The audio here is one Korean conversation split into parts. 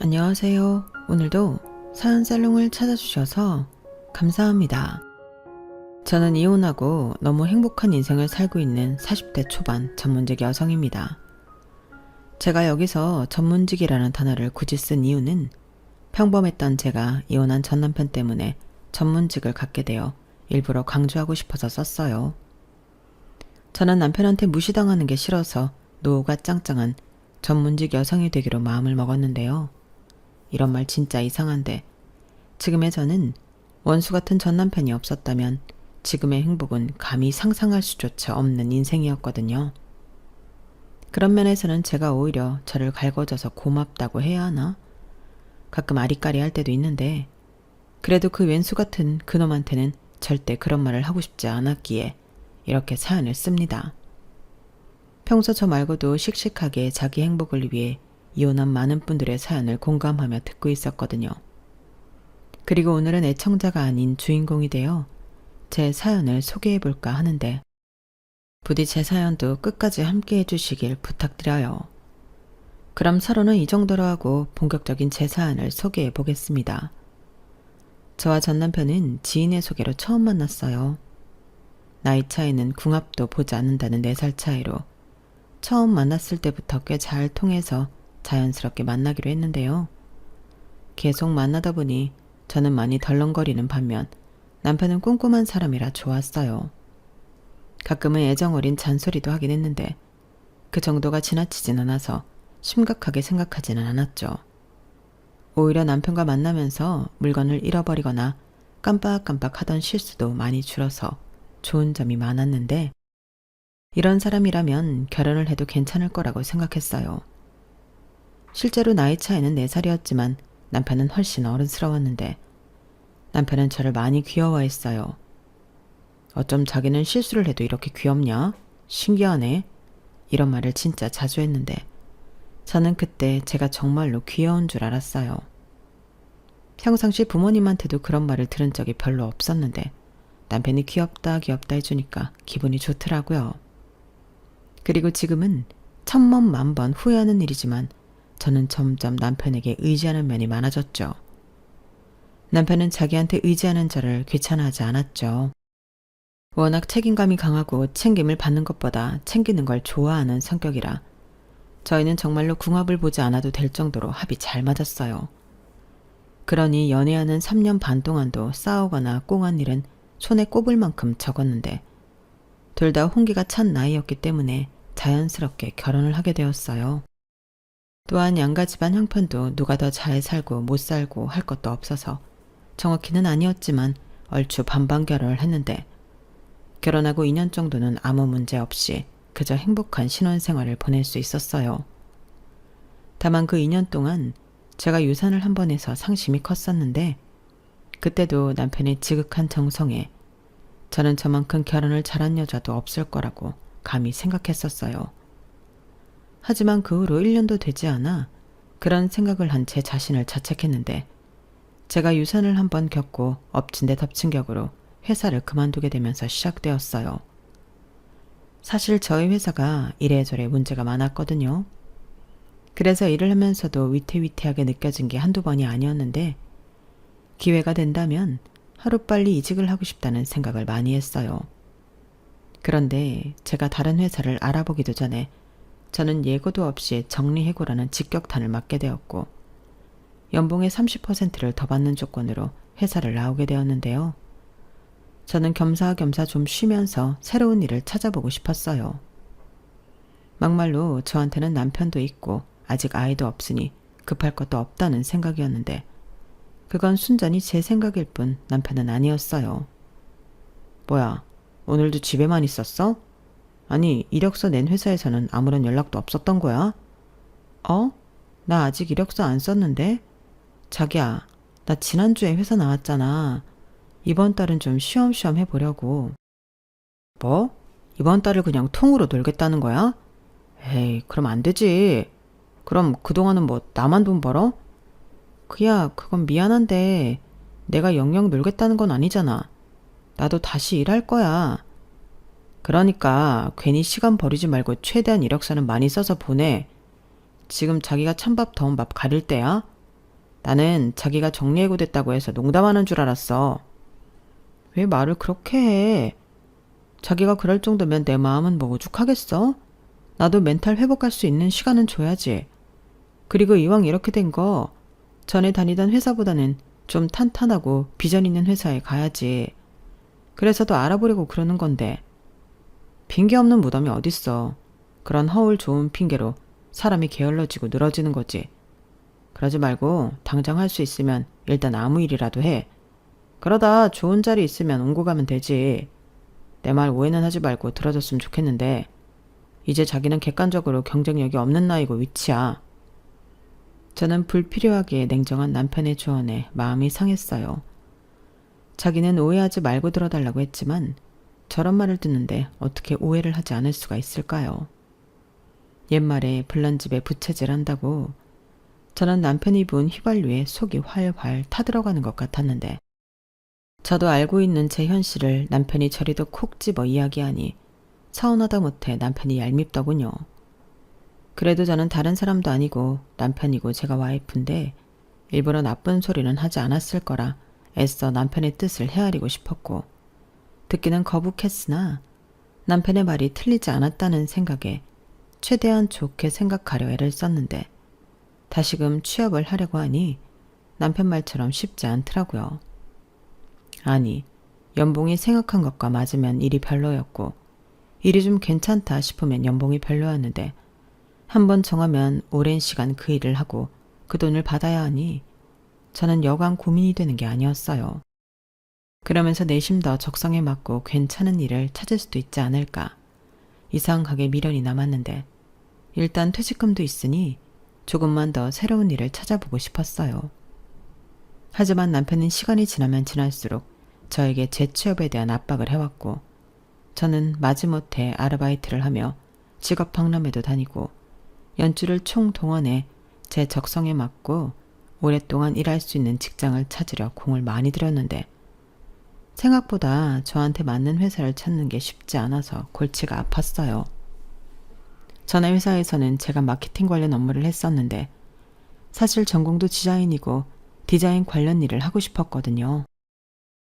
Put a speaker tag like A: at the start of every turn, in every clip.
A: 안녕하세요. 오늘도 사연 살롱을 찾아주셔서 감사합니다. 저는 이혼하고 너무 행복한 인생을 살고 있는 40대 초반 전문직 여성입니다. 제가 여기서 전문직이라는 단어를 굳이 쓴 이유는 평범했던 제가 이혼한 전 남편 때문에 전문직을 갖게 되어 일부러 강조하고 싶어서 썼어요. 저는 남편한테 무시당하는 게 싫어서 노후가 짱짱한 전문직 여성이 되기로 마음을 먹었는데요. 이런 말 진짜 이상한데 지금의 저는 원수 같은 전 남편이 없었다면 지금의 행복은 감히 상상할 수조차 없는 인생이었거든요. 그런 면에서는 제가 오히려 저를 갈궈줘서 고맙다고 해야 하나? 가끔 아리까리할 때도 있는데 그래도 그 왼수 같은 그놈한테는 절대 그런 말을 하고 싶지 않았기에 이렇게 사연을 씁니다. 평소 저 말고도 씩씩하게 자기 행복을 위해 이혼한 많은 분들의 사연을 공감하며 듣고 있었거든요. 그리고 오늘은 애청자가 아닌 주인공이 되어 제 사연을 소개해볼까 하는데 부디 제 사연도 끝까지 함께 해주시길 부탁드려요. 그럼 서로는 이 정도로 하고 본격적인 제 사연을 소개해보겠습니다. 저와 전 남편은 지인의 소개로 처음 만났어요. 나이 차이는 궁합도 보지 않는다는 4살 차이로 처음 만났을 때부터 꽤 잘 통해서 자연스럽게 만나기로 했는데요. 계속 만나다 보니 저는 많이 덜렁거리는 반면 남편은 꼼꼼한 사람이라 좋았어요. 가끔은 애정어린 잔소리도 하긴 했는데 그 정도가 지나치진 않아서 심각하게 생각하지는 않았죠. 오히려 남편과 만나면서 물건을 잃어버리거나 깜빡깜빡 하던 실수도 많이 줄어서 좋은 점이 많았는데 이런 사람이라면 결혼을 해도 괜찮을 거라고 생각했어요. 실제로 나이 차이는 4살이었지만 남편은 훨씬 어른스러웠는데 남편은 저를 많이 귀여워했어요. 어쩜 자기는 실수를 해도 이렇게 귀엽냐? 신기하네. 이런 말을 진짜 자주 했는데 저는 그때 제가 정말로 귀여운 줄 알았어요. 평상시 부모님한테도 그런 말을 들은 적이 별로 없었는데 남편이 귀엽다 해주니까 기분이 좋더라고요. 그리고 지금은 천번 만번 후회하는 일이지만 저는 점점 남편에게 의지하는 면이 많아졌죠. 남편은 자기한테 의지하는 저를 귀찮아하지 않았죠. 워낙 책임감이 강하고 챙김을 받는 것보다 챙기는 걸 좋아하는 성격이라 저희는 정말로 궁합을 보지 않아도 될 정도로 합이 잘 맞았어요. 그러니 연애하는 3년 반 동안도 싸우거나 꽁한 일은 손에 꼽을 만큼 적었는데 둘 다 홍기가 찬 나이였기 때문에 자연스럽게 결혼을 하게 되었어요. 또한 양가 집안 형편도 누가 더 잘 살고 못 살고 할 것도 없어서 정확히는 아니었지만 얼추 반반 결혼을 했는데 결혼하고 2년 정도는 아무 문제 없이 그저 행복한 신혼생활을 보낼 수 있었어요. 다만 그 2년 동안 제가 유산을 한 번 해서 상심이 컸었는데 그때도 남편의 지극한 정성에 저는 저만큼 결혼을 잘한 여자도 없을 거라고 감히 생각했었어요. 하지만 그 후로 1년도 되지 않아 그런 생각을 한 제 자신을 자책했는데 제가 유산을 한번 겪고 엎친 데 덮친 격으로 회사를 그만두게 되면서 시작되었어요. 사실 저희 회사가 이래저래 문제가 많았거든요. 그래서 일을 하면서도 위태위태하게 느껴진 게 한두 번이 아니었는데 기회가 된다면 하루빨리 이직을 하고 싶다는 생각을 많이 했어요. 그런데 제가 다른 회사를 알아보기도 전에 저는 예고도 없이 정리해고라는 직격탄을 맞게 되었고 연봉의 30%를 더 받는 조건으로 회사를 나오게 되었는데요. 저는 겸사겸사 좀 쉬면서 새로운 일을 찾아보고 싶었어요. 막말로 저한테는 남편도 있고 아직 아이도 없으니 급할 것도 없다는 생각이었는데 그건 순전히 제 생각일 뿐 남편은 아니었어요. 뭐야, 오늘도 집에만 있었어? 아니, 이력서 낸 회사에서는 아무런 연락도 없었던 거야? 나 아직 이력서 안 썼는데? 자기야, 나 지난주에 회사 나왔잖아. 이번 달은 좀 쉬엄쉬엄 해보려고. 뭐? 이번 달을 그냥 통으로 놀겠다는 거야? 에이, 그럼 안 되지. 그럼 그동안은 뭐 나만 돈 벌어? 그야, 그건 미안한데 내가 영영 놀겠다는 건 아니잖아. 나도 다시 일할 거야. 그러니까 괜히 시간 버리지 말고 최대한 이력서는 많이 써서 보내. 지금 자기가 찬밥 더운 밥 가릴 때야? 나는 자기가 정리해고됐다고 해서 농담하는 줄 알았어. 왜 말을 그렇게 해? 자기가 그럴 정도면 내 마음은 뭐 오죽하겠어? 나도 멘탈 회복할 수 있는 시간은 줘야지. 그리고 이왕 이렇게 된 거 전에 다니던 회사보다는 좀 탄탄하고 비전 있는 회사에 가야지. 그래서 더 알아보려고 그러는 건데. 핑계 없는 무덤이 어딨어. 그런 허울 좋은 핑계로 사람이 게을러지고 늘어지는 거지. 그러지 말고 당장 할 수 있으면 일단 아무 일이라도 해. 그러다 좋은 자리 있으면 옮고 가면 되지. 내 말 오해는 하지 말고 들어줬으면 좋겠는데 이제 자기는 객관적으로 경쟁력이 없는 나이고 위치야. 저는 불필요하게 냉정한 남편의 조언에 마음이 상했어요. 자기는 오해하지 말고 들어달라고 했지만 저런 말을 듣는데 어떻게 오해를 하지 않을 수가 있을까요? 옛말에 불난집에 부채질 한다고 저는 남편이 부은 휘발유에 속이 활활 타들어가는 것 같았는데 저도 알고 있는 제 현실을 남편이 저리도 콕 집어 이야기하니 서운하다 못해 남편이 얄밉더군요. 그래도 저는 다른 사람도 아니고 남편이고 제가 와이프인데 일부러 나쁜 소리는 하지 않았을 거라 애써 남편의 뜻을 헤아리고 싶었고 듣기는 거북했으나 남편의 말이 틀리지 않았다는 생각에 최대한 좋게 생각하려 애를 썼는데 다시금 취업을 하려고 하니 남편 말처럼 쉽지 않더라고요. 아니, 연봉이 생각한 것과 맞으면 일이 별로였고 일이 좀 괜찮다 싶으면 연봉이 별로였는데 한번 정하면 오랜 시간 그 일을 하고 그 돈을 받아야 하니 저는 여간 고민이 되는 게 아니었어요. 그러면서 내심 더 적성에 맞고 괜찮은 일을 찾을 수도 있지 않을까. 이상하게 미련이 남았는데 일단 퇴직금도 있으니 조금만 더 새로운 일을 찾아보고 싶었어요. 하지만 남편은 시간이 지나면 지날수록 저에게 재취업에 대한 압박을 해왔고 저는 마지못해 아르바이트를 하며 직업 박람회도 다니고 연주를 총동원해 제 적성에 맞고 오랫동안 일할 수 있는 직장을 찾으려 공을 많이 들였는데 생각보다 저한테 맞는 회사를 찾는 게 쉽지 않아서 골치가 아팠어요. 전에 회사에서는 제가 마케팅 관련 업무를 했었는데 사실 전공도 디자인이고 디자인 관련 일을 하고 싶었거든요.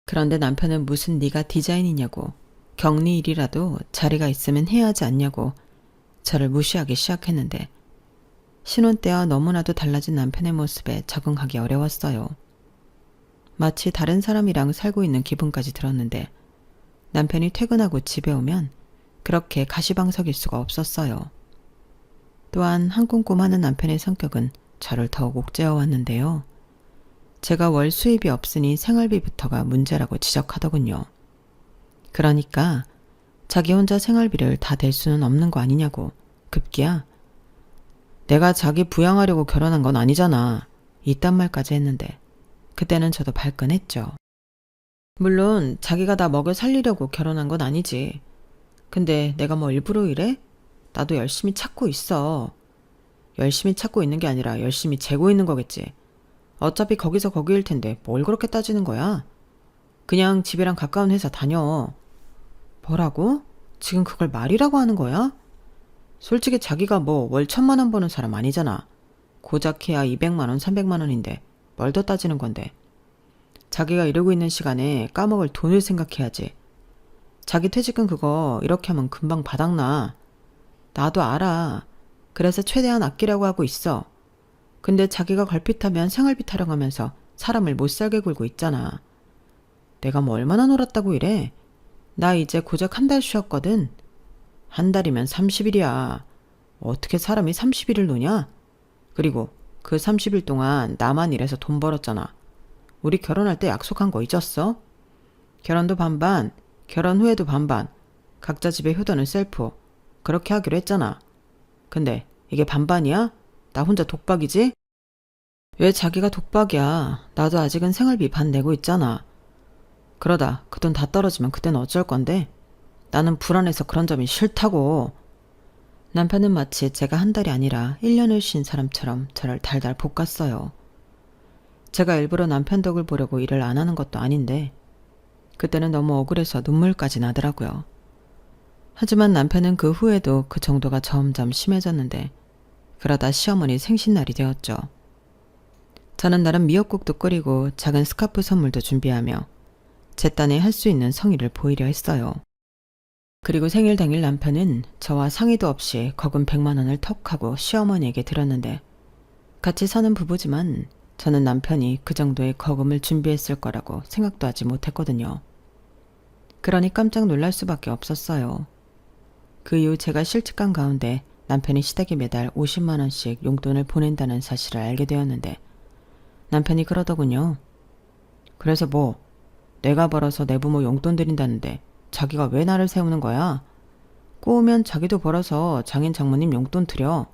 A: 그런데 남편은 무슨 네가 디자인이냐고 격리 일이라도 자리가 있으면 해야 하지 않냐고 저를 무시하기 시작했는데 신혼 때와 너무나도 달라진 남편의 모습에 적응하기 어려웠어요. 마치 다른 사람이랑 살고 있는 기분까지 들었는데 남편이 퇴근하고 집에 오면 그렇게 가시방석일 수가 없었어요. 또한 한 꼼꼼하는 남편의 성격은 저를 더욱 옥죄어왔는데요. 제가 월 수입이 없으니 생활비부터가 문제라고 지적하더군요. 그러니까 자기 혼자 생활비를 다 댈 수는 없는 거 아니냐고 급기야 내가 자기 부양하려고 결혼한 건 아니잖아. 이딴 말까지 했는데 그때는 저도 발끈했죠. 물론 자기가 다 먹여 살리려고 결혼한 건 아니지. 근데 내가 뭐 일부러 이래? 나도 열심히 찾고 있어. 열심히 찾고 있는 게 아니라 열심히 재고 있는 거겠지. 어차피 거기서 거기일 텐데 뭘 그렇게 따지는 거야? 그냥 집이랑 가까운 회사 다녀. 뭐라고? 지금 그걸 말이라고 하는 거야? 솔직히 자기가 뭐 월 1,000만 원 버는 사람 아니잖아. 고작 해야 200만 원, 300만 원인데 뭘 더 따지는 건데. 자기가 이러고 있는 시간에 까먹을 돈을 생각해야지. 자기 퇴직금 그거 이렇게 하면 금방 바닥나. 나도 알아. 그래서 최대한 아끼려고 하고 있어. 근데 자기가 걸핏하면 생활비 타령하면서 사람을 못살게 굴고 있잖아. 내가 뭐 얼마나 놀았다고 이래. 나 이제 고작 한 달 쉬었거든. 한 달이면 30일이야. 어떻게 사람이 30일을 노냐? 그리고 그 30일 동안 나만 일해서 돈 벌었잖아. 우리 결혼할 때 약속한 거 잊었어? 결혼도 반반, 결혼 후에도 반반, 각자 집에 효도는 셀프. 그렇게 하기로 했잖아. 근데 이게 반반이야? 나 혼자 독박이지? 왜 자기가 독박이야? 나도 아직은 생활비 반 내고 있잖아. 그러다 그 돈 다 떨어지면 그때는 어쩔 건데? 나는 불안해서 그런 점이 싫다고. 남편은 마치 제가 한 달이 아니라 1년을 쉰 사람처럼 저를 달달 볶았어요. 제가 일부러 남편 덕을 보려고 일을 안 하는 것도 아닌데 그때는 너무 억울해서 눈물까지 나더라고요. 하지만 남편은 그 후에도 그 정도가 점점 심해졌는데 그러다 시어머니 생신날이 되었죠. 저는 나름 미역국도 끓이고 작은 스카프 선물도 준비하며 제 딴에 할 수 있는 성의를 보이려 했어요. 그리고 생일 당일 남편은 저와 상의도 없이 거금 100만 원을 턱 하고 시어머니에게 드렸는데 같이 사는 부부지만 저는 남편이 그 정도의 거금을 준비했을 거라고 생각도 하지 못했거든요. 그러니 깜짝 놀랄 수밖에 없었어요. 그 이후 제가 실직한 가운데 남편이 시댁에 매달 50만 원씩 용돈을 보낸다는 사실을 알게 되었는데 남편이 그러더군요. 그래서 뭐 내가 벌어서 내 부모 용돈 드린다는데 자기가 왜 나를 세우는 거야? 꼬우면 자기도 벌어서 장인 장모님 용돈 드려.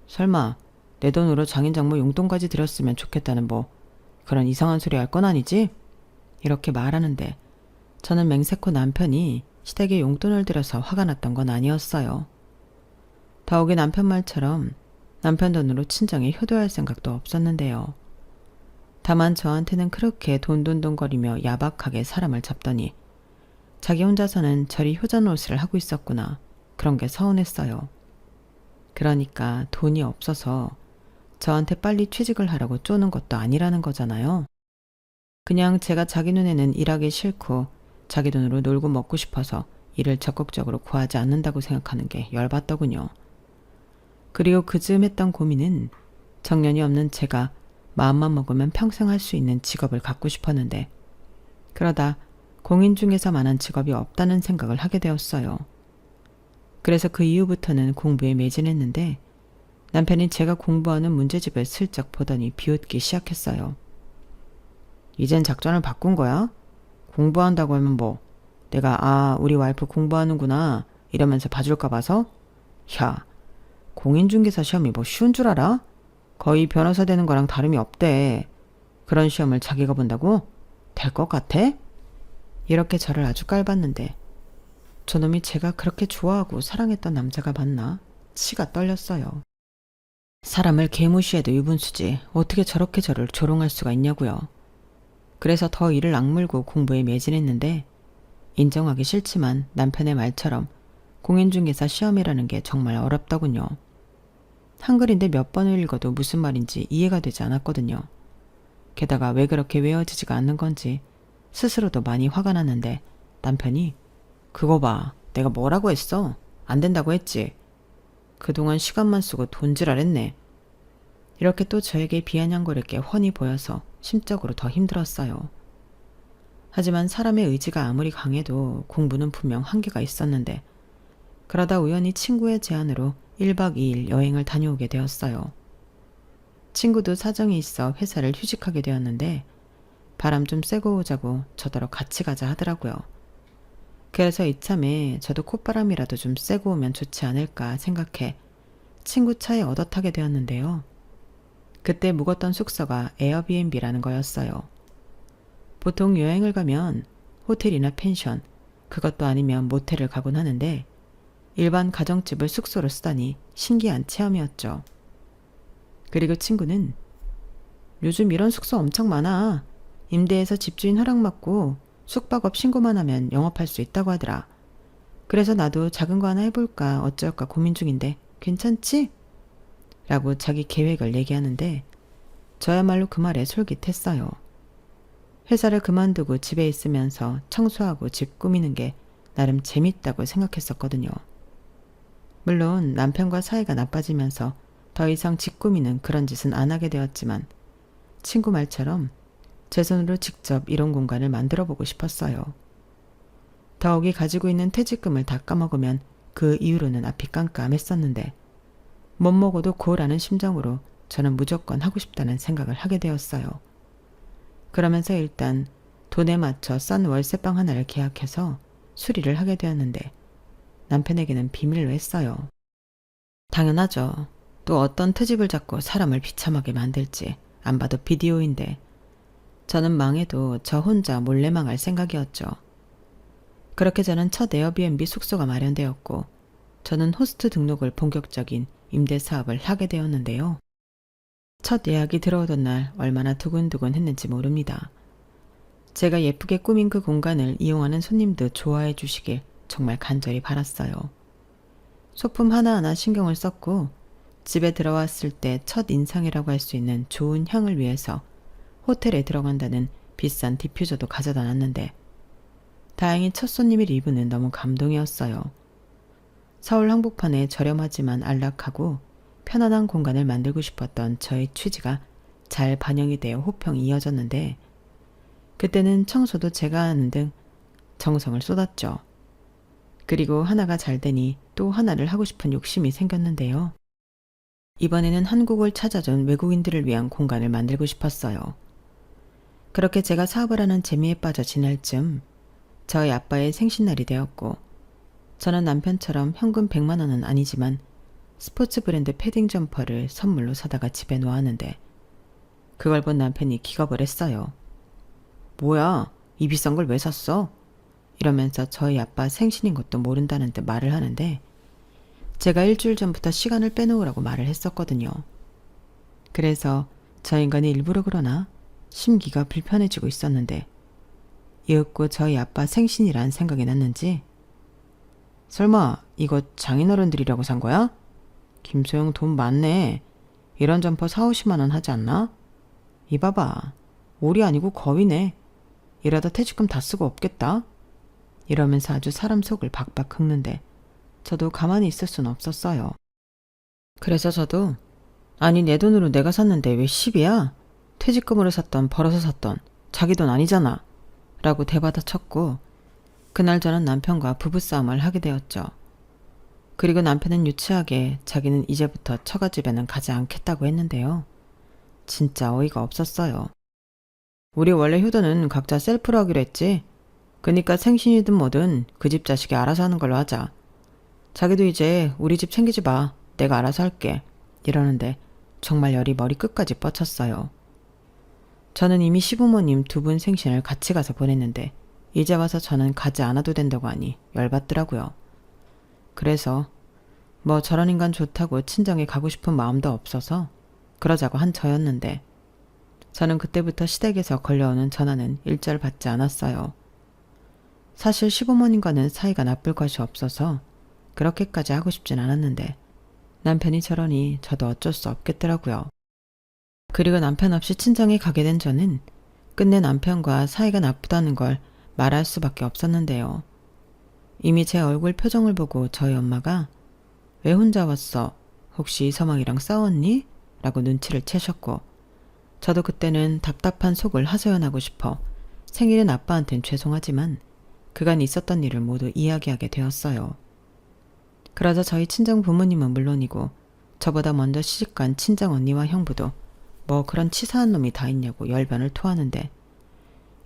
A: 설마 내 돈으로 장인 장모 용돈까지 드렸으면 좋겠다는 뭐 그런 이상한 소리 할 건 아니지? 이렇게 말하는데 저는 맹세코 남편이 시댁에 용돈을 들여서 화가 났던 건 아니었어요. 더욱이 남편 말처럼 남편 돈으로 친정에 효도할 생각도 없었는데요. 다만 저한테는 그렇게 돈돈돈거리며 야박하게 사람을 잡더니 자기 혼자서는 저리 효자노릇을 하고 있었구나. 그런 게 서운했어요. 그러니까 돈이 없어서 저한테 빨리 취직을 하라고 쪼는 것도 아니라는 거잖아요. 그냥 제가 자기 눈에는 일하기 싫고 자기 돈으로 놀고 먹고 싶어서 일을 적극적으로 구하지 않는다고 생각하는 게 열받더군요. 그리고 그즈음 했던 고민은 정년이 없는 제가 마음만 먹으면 평생 할 수 있는 직업을 갖고 싶었는데 그러다 공인중개사만한 직업이 없다는 생각을 하게 되었어요. 그래서 그 이후부터는 공부에 매진했는데 남편이 제가 공부하는 문제집을 슬쩍 보더니 비웃기 시작했어요. 이젠 작전을 바꾼 거야? 공부한다고 하면 뭐 내가 우리 와이프 공부하는구나 이러면서 봐줄까 봐서? 야, 공인중개사 시험이 뭐 쉬운 줄 알아? 거의 변호사 되는 거랑 다름이 없대. 그런 시험을 자기가 본다고? 될 것 같아? 이렇게 저를 아주 깔봤는데 저놈이 제가 그렇게 좋아하고 사랑했던 남자가 맞나? 치가 떨렸어요. 사람을 개무시해도 유분수지 어떻게 저렇게 저를 조롱할 수가 있냐고요. 그래서 더 이를 악물고 공부에 매진했는데 인정하기 싫지만 남편의 말처럼 공인중개사 시험이라는 게 정말 어렵더군요. 한글인데 몇 번을 읽어도 무슨 말인지 이해가 되지 않았거든요. 게다가 왜 그렇게 외워지지가 않는 건지 스스로도 많이 화가 났는데 남편이 그거 봐, 내가 뭐라고 했어? 안 된다고 했지. 그동안 시간만 쓰고 돈질하랬네. 이렇게 또 저에게 비아냥거릴 게 훤히 보여서 심적으로 더 힘들었어요. 하지만 사람의 의지가 아무리 강해도 공부는 분명 한계가 있었는데 그러다 우연히 친구의 제안으로 1박 2일 여행을 다녀오게 되었어요. 친구도 사정이 있어 회사를 휴직하게 되었는데 바람 좀 쐬고 오자고 저더러 같이 가자 하더라고요. 그래서 이참에 저도 콧바람이라도 좀 쐬고 오면 좋지 않을까 생각해 친구 차에 얻어 타게 되었는데요. 그때 묵었던 숙소가 에어비앤비라는 거였어요. 보통 여행을 가면 호텔이나 펜션, 그것도 아니면 모텔을 가곤 하는데 일반 가정집을 숙소로 쓰다니 신기한 체험이었죠. 그리고 친구는 요즘 이런 숙소 엄청 많아. 임대해서 집주인 허락받고 숙박업 신고만 하면 영업할 수 있다고 하더라. 그래서 나도 작은 거 하나 해볼까 어쩔까 고민 중인데 괜찮지? 라고 자기 계획을 얘기하는데 저야말로 그 말에 솔깃했어요. 회사를 그만두고 집에 있으면서 청소하고 집 꾸미는 게 나름 재밌다고 생각했었거든요. 물론 남편과 사이가 나빠지면서 더 이상 집 꾸미는 그런 짓은 안 하게 되었지만 친구 말처럼 제 손으로 직접 이런 공간을 만들어 보고 싶었어요. 더욱이 가지고 있는 퇴직금을 다 까먹으면 그 이후로는 앞이 깜깜했었는데 못 먹어도 고라는 심정으로 저는 무조건 하고 싶다는 생각을 하게 되었어요. 그러면서 일단 돈에 맞춰 싼 월세방 하나를 계약해서 수리를 하게 되었는데 남편에게는 비밀로 했어요. 당연하죠. 또 어떤 트집을 잡고 사람을 비참하게 만들지 안 봐도 비디오인데 저는 망해도 저 혼자 몰래 망할 생각이었죠. 그렇게 저는 첫 에어비앤비 숙소가 마련되었고 저는 호스트 등록을 본격적인 임대 사업을 하게 되었는데요. 첫 예약이 들어오던 날 얼마나 두근두근 했는지 모릅니다. 제가 예쁘게 꾸민 그 공간을 이용하는 손님도 좋아해 주시길 정말 간절히 바랐어요. 소품 하나하나 신경을 썼고 집에 들어왔을 때 첫 인상이라고 할 수 있는 좋은 향을 위해서 호텔에 들어간다는 비싼 디퓨저도 가져다 놨는데 다행히 첫 손님의 리뷰는 너무 감동이었어요. 서울 한복판에 저렴하지만 안락하고 편안한 공간을 만들고 싶었던 저의 취지가 잘 반영이 되어 호평이 이어졌는데 그때는 청소도 제가 하는 등 정성을 쏟았죠. 그리고 하나가 잘 되니 또 하나를 하고 싶은 욕심이 생겼는데요. 이번에는 한국을 찾아준 외국인들을 위한 공간을 만들고 싶었어요. 그렇게 제가 사업을 하는 재미에 빠져 지날 쯤 저희 아빠의 생신날이 되었고 저는 남편처럼 현금 100만 원은 아니지만 스포츠 브랜드 패딩 점퍼를 선물로 사다가 집에 놓았는데 그걸 본 남편이 기겁을 했어요. 뭐야, 이 비싼 걸 왜 샀어? 이러면서 저희 아빠 생신인 것도 모른다는 듯 말을 하는데 제가 일주일 전부터 시간을 빼놓으라고 말을 했었거든요. 그래서 저 인간이 일부러 그러나 심기가 불편해지고 있었는데 이윽고 저희 아빠 생신이란 생각이 났는지 설마 이거 장인어른들이라고 산 거야? 김소영 돈 많네. 이런 점퍼 4, 50만 원 하지 않나? 이봐봐. 오리 아니고 거위네. 이러다 퇴직금 다 쓰고 없겠다. 이러면서 아주 사람 속을 박박 긁는데 저도 가만히 있을 순 없었어요. 그래서 저도 아니 내 돈으로 내가 샀는데 왜 10이야? 퇴직금으로 샀던 벌어서 샀던 자기 돈 아니잖아. 라고 대받아쳤고 그날 저는 남편과 부부싸움을 하게 되었죠. 그리고 남편은 유치하게 자기는 이제부터 처가집에는 가지 않겠다고 했는데요. 진짜 어이가 없었어요. 우리 원래 효도는 각자 셀프로 하기로 했지. 그니까 생신이든 뭐든 그 집 자식이 알아서 하는 걸로 하자. 자기도 이제 우리 집 챙기지 마. 내가 알아서 할게. 이러는데 정말 열이 머리 끝까지 뻗쳤어요. 저는 이미 시부모님 2분 생신을 같이 가서 보냈는데 이제 와서 저는 가지 않아도 된다고 하니 열받더라고요. 그래서 뭐 저런 인간 좋다고 친정에 가고 싶은 마음도 없어서 그러자고 한 저였는데 저는 그때부터 시댁에서 걸려오는 전화는 일절 받지 않았어요. 사실 시부모님과는 사이가 나쁠 것이 없어서 그렇게까지 하고 싶진 않았는데 남편이 저러니 저도 어쩔 수 없겠더라고요. 그리고 남편 없이 친정에 가게 된 저는 끝내 남편과 사이가 나쁘다는 걸 말할 수밖에 없었는데요. 이미 제 얼굴 표정을 보고 저희 엄마가 왜 혼자 왔어? 혹시 이서방이랑 싸웠니? 라고 눈치를 채셨고 저도 그때는 답답한 속을 하소연하고 싶어 생일은 아빠한텐 죄송하지만 그간 있었던 일을 모두 이야기하게 되었어요. 그러자 저희 친정 부모님은 물론이고 저보다 먼저 시집간 친정 언니와 형부도 뭐 그런 치사한 놈이 다 있냐고 열변을 토하는데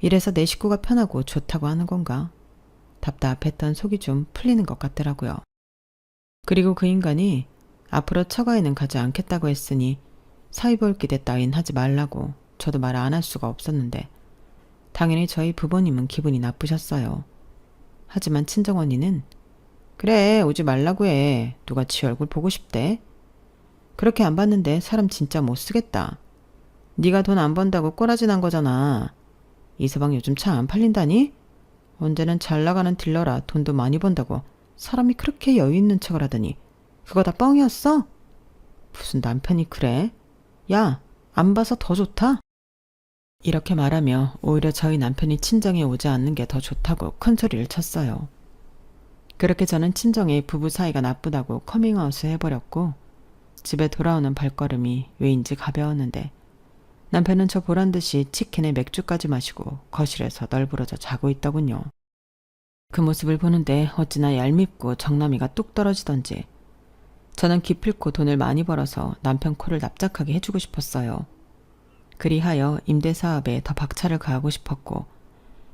A: 이래서 내 식구가 편하고 좋다고 하는 건가? 답답했던 속이 좀 풀리는 것 같더라고요. 그리고 그 인간이 앞으로 처가에는 가지 않겠다고 했으니 사위볼기대 따윈 하지 말라고 저도 말 안 할 수가 없었는데 당연히 저희 부모님은 기분이 나쁘셨어요. 하지만 친정언니는 그래 오지 말라고 해. 누가 지 얼굴 보고 싶대. 그렇게 안 봤는데 사람 진짜 못 쓰겠다. 네가 돈 안 번다고 꼬라지 난 거잖아. 이서방 요즘 차 안 팔린다니? 언제는 잘 나가는 딜러라 돈도 많이 번다고 사람이 그렇게 여유 있는 척을 하더니 그거 다 뻥이었어? 무슨 남편이 그래? 야, 안 봐서 더 좋다? 이렇게 말하며 오히려 저희 남편이 친정에 오지 않는 게 더 좋다고 큰소리를 쳤어요. 그렇게 저는 친정에 부부 사이가 나쁘다고 커밍아웃을 해버렸고 집에 돌아오는 발걸음이 왜인지 가벼웠는데 남편은 저 보란듯이 치킨에 맥주까지 마시고 거실에서 널브러져 자고 있더군요. 그 모습을 보는데 어찌나 얄밉고 정남이가 뚝 떨어지던지 저는 기필코 돈을 많이 벌어서 남편 코를 납작하게 해주고 싶었어요. 그리하여 임대사업에 더 박차를 가하고 싶었고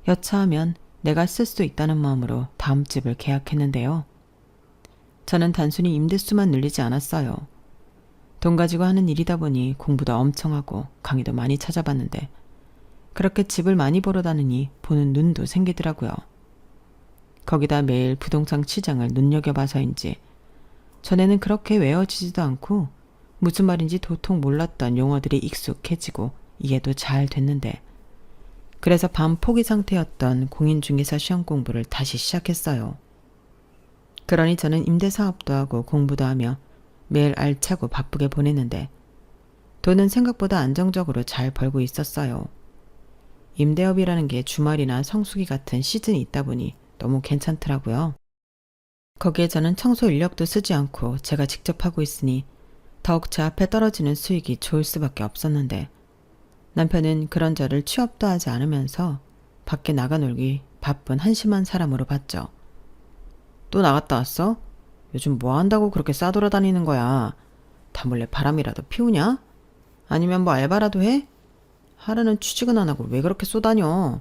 A: 여차하면 내가 쓸 수 있다는 마음으로 다음 집을 계약했는데요. 저는 단순히 임대수만 늘리지 않았어요. 돈 가지고 하는 일이다 보니 공부도 엄청 하고 강의도 많이 찾아봤는데 그렇게 집을 많이 보러 다니니 보는 눈도 생기더라고요. 거기다 매일 부동산 시장을 눈여겨봐서인지 전에는 그렇게 외워지지도 않고 무슨 말인지 도통 몰랐던 용어들이 익숙해지고 이해도 잘 됐는데 그래서 밤 포기 상태였던 공인중개사 시험 공부를 다시 시작했어요. 그러니 저는 임대사업도 하고 공부도 하며 매일 알차고 바쁘게 보내는데 돈은 생각보다 안정적으로 잘 벌고 있었어요. 임대업이라는 게 주말이나 성수기 같은 시즌이 있다 보니 너무 괜찮더라고요. 거기에 저는 청소 인력도 쓰지 않고 제가 직접 하고 있으니 더욱 제 앞에 떨어지는 수익이 좋을 수밖에 없었는데 남편은 그런 저를 취업도 하지 않으면서 밖에 나가 놀기 바쁜 한심한 사람으로 봤죠. 또 나갔다 왔어? 요즘 뭐 한다고 그렇게 싸돌아다니는 거야? 다 몰래 바람이라도 피우냐? 아니면 뭐 알바라도 해? 하루는 취직은 안 하고 왜 그렇게 쏘다녀?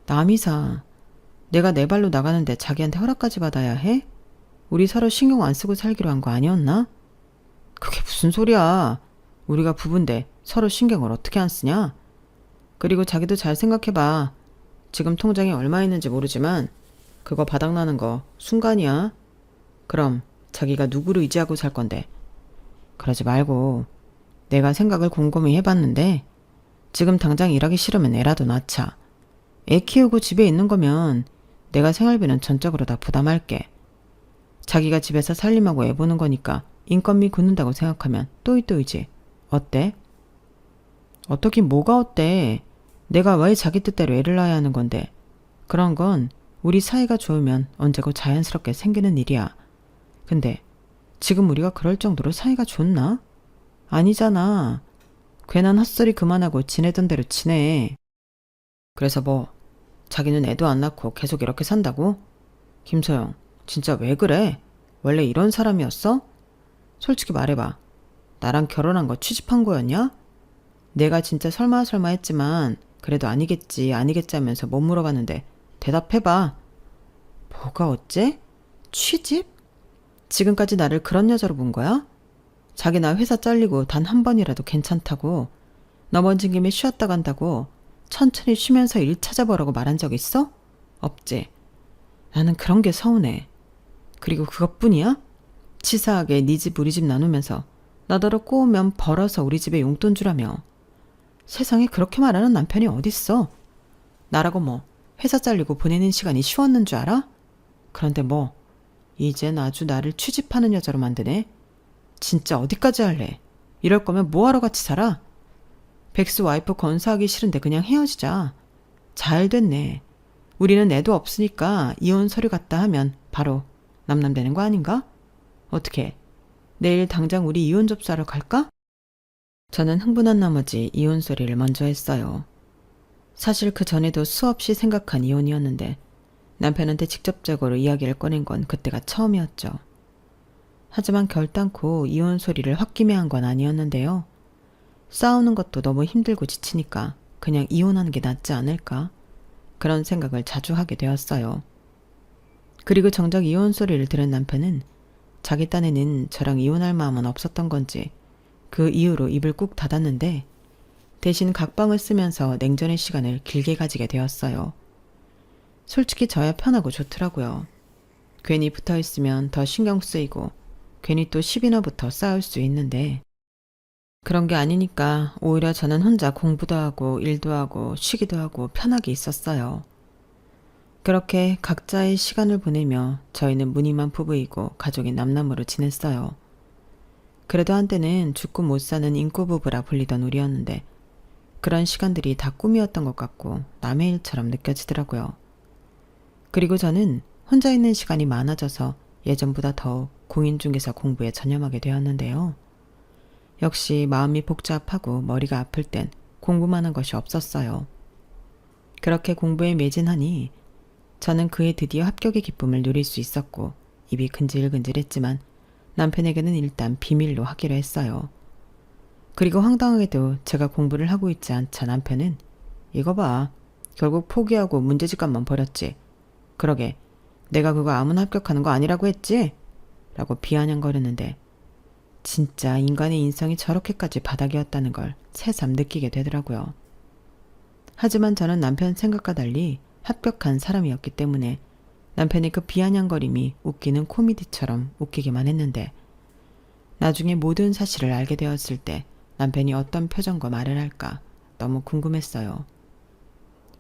A: 남이사, 내가 내 발로 나가는데 자기한테 허락까지 받아야 해? 우리 서로 신경 안 쓰고 살기로 한 거 아니었나? 그게 무슨 소리야. 우리가 부부인데 서로 신경을 어떻게 안 쓰냐? 그리고 자기도 잘 생각해봐. 지금 통장에 얼마 있는지 모르지만 그거 바닥나는 거 순간이야. 그럼 자기가 누구를 의지하고 살 건데. 그러지 말고 내가 생각을 곰곰이 해봤는데 지금 당장 일하기 싫으면 애라도 낳자. 애 키우고 집에 있는 거면 내가 생활비는 전적으로 다 부담할게. 자기가 집에서 살림하고 애 보는 거니까 인건비 굳는다고 생각하면 또이또이지. 어때? 어떻긴 뭐가 어때? 내가 왜 자기 뜻대로 애를 낳아야 하는 건데. 그런 건 우리 사이가 좋으면 언제고 자연스럽게 생기는 일이야. 근데 지금 우리가 그럴 정도로 사이가 좋나? 아니잖아. 괜한 헛소리 그만하고 지내던 대로 지내. 그래서 뭐 자기는 애도 안 낳고 계속 이렇게 산다고? 김소영, 진짜 왜 그래? 원래 이런 사람이었어? 솔직히 말해봐. 나랑 결혼한 거 취집한 거였냐? 내가 진짜 설마 했지만 그래도 아니겠지 하면서 못 물어봤는데 대답해봐. 뭐가 어째? 취집? 지금까지 나를 그런 여자로 본 거야? 자기 나 회사 잘리고 단 한 번이라도 괜찮다고 넘어진 김에 쉬었다 간다고 천천히 쉬면서 일 찾아보라고 말한 적 있어? 없지. 나는 그런 게 서운해. 그리고 그것뿐이야? 치사하게 네 집 우리 집 나누면서 나더러 꼬우면 벌어서 우리 집에 용돈 주라며. 세상에 그렇게 말하는 남편이 어딨어. 나라고 뭐 회사 잘리고 보내는 시간이 쉬웠는 줄 알아? 그런데 뭐 이젠 아주 나를 취집하는 여자로 만드네. 진짜 어디까지 할래? 이럴 거면 뭐하러 같이 살아? 백수 와이프 건사하기 싫은데 그냥 헤어지자. 잘 됐네. 우리는 애도 없으니까 이혼 서류 갖다 하면 바로 남남되는 거 아닌가? 어떻게 내일 당장 우리 이혼 접수하러 갈까? 저는 흥분한 나머지 이혼 소리를 먼저 했어요. 사실 그 전에도 수없이 생각한 이혼이었는데 남편한테 직접적으로 이야기를 꺼낸 건 그때가 처음이었죠. 하지만 결단코 이혼 소리를 홧김에 한 건 아니었는데요. 싸우는 것도 너무 힘들고 지치니까 그냥 이혼하는 게 낫지 않을까? 그런 생각을 자주 하게 되었어요. 그리고 정작 이혼 소리를 들은 남편은 자기 딴에는 저랑 이혼할 마음은 없었던 건지 그 이후로 입을 꾹 닫았는데 대신 각방을 쓰면서 냉전의 시간을 길게 가지게 되었어요. 솔직히 저야 편하고 좋더라고요. 괜히 붙어있으면 더 신경 쓰이고 괜히 또 10이나 붙어 싸울 수 있는데 그런 게 아니니까 오히려 저는 혼자 공부도 하고 일도 하고 쉬기도 하고 편하게 있었어요. 그렇게 각자의 시간을 보내며 저희는 무늬만 부부이고 가족이 남남으로 지냈어요. 그래도 한때는 죽고 못 사는 인꼬부부라 불리던 우리였는데 그런 시간들이 다 꿈이었던 것 같고 남의 일처럼 느껴지더라고요. 그리고 저는 혼자 있는 시간이 많아져서 예전보다 더욱 공인중개사 공부에 전념하게 되었는데요. 역시 마음이 복잡하고 머리가 아플 땐 공부만 한 것이 없었어요. 그렇게 공부에 매진하니 저는 그해 드디어 합격의 기쁨을 누릴 수 있었고 입이 근질근질했지만 남편에게는 일단 비밀로 하기로 했어요. 그리고 황당하게도 제가 공부를 하고 있지 않자 남편은 이거 봐. 결국 포기하고 문제집값만 버렸지. 그러게 내가 그거 아무나 합격하는 거 아니라고 했지? 라고 비아냥거렸는데 진짜 인간의 인성이 저렇게까지 바닥이었다는 걸 새삼 느끼게 되더라고요. 하지만 저는 남편 생각과 달리 합격한 사람이었기 때문에 남편의 그 비아냥거림이 웃기는 코미디처럼 웃기기만 했는데 나중에 모든 사실을 알게 되었을 때 남편이 어떤 표정과 말을 할까 너무 궁금했어요.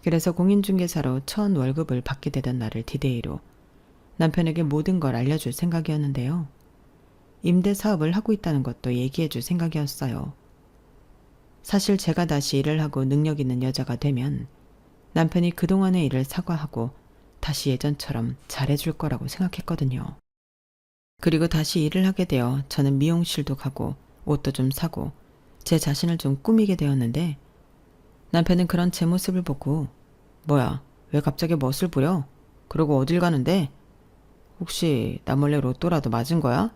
A: 그래서 공인중개사로 첫 월급을 받게 되던 날을 디데이로 남편에게 모든 걸 알려줄 생각이었는데요. 임대 사업을 하고 있다는 것도 얘기해 줄 생각이었어요. 사실 제가 다시 일을 하고 능력 있는 여자가 되면 남편이 그동안의 일을 사과하고 다시 예전처럼 잘해줄 거라고 생각했거든요. 그리고 다시 일을 하게 되어 저는 미용실도 가고 옷도 좀 사고 제 자신을 좀 꾸미게 되었는데 남편은 그런 제 모습을 보고 뭐야, 왜 갑자기 멋을 부려? 그러고 어딜 가는데? 혹시 나 몰래 로또라도 맞은 거야?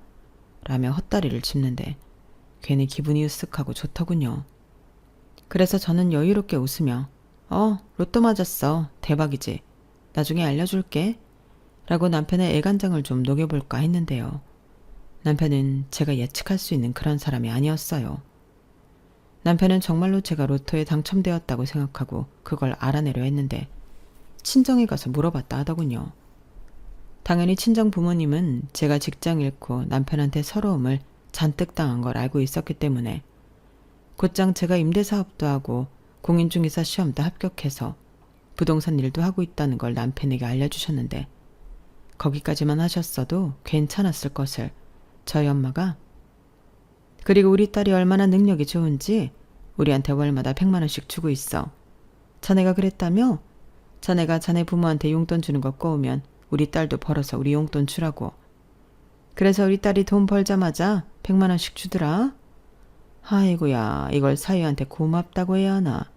A: 라며 헛다리를 짚는데 괜히 기분이 으쓱하고 좋더군요. 그래서 저는 여유롭게 웃으며 로또 맞았어. 대박이지. 나중에 알려줄게. 라고 남편의 애간장을 좀 녹여볼까 했는데요. 남편은 제가 예측할 수 있는 그런 사람이 아니었어요. 남편은 정말로 제가 로또에 당첨되었다고 생각하고 그걸 알아내려 했는데 친정에 가서 물어봤다 하더군요. 당연히 친정 부모님은 제가 직장 잃고 남편한테 서러움을 잔뜩 당한 걸 알고 있었기 때문에 곧장 제가 임대사업도 하고 공인중개사 시험도 합격해서 부동산 일도 하고 있다는 걸 남편에게 알려주셨는데 거기까지만 하셨어도 괜찮았을 것을 저희 엄마가 그리고 우리 딸이 얼마나 능력이 좋은지 우리한테 월마다 100만 원씩 주고 있어. 자네가 그랬다며? 자네가 자네 부모한테 용돈 주는 거 꼬우면 우리 딸도 벌어서 우리 용돈 주라고. 그래서 우리 딸이 돈 벌자마자 100만 원씩 주더라. 아이고야, 이걸 사위한테 고맙다고 해야 하나.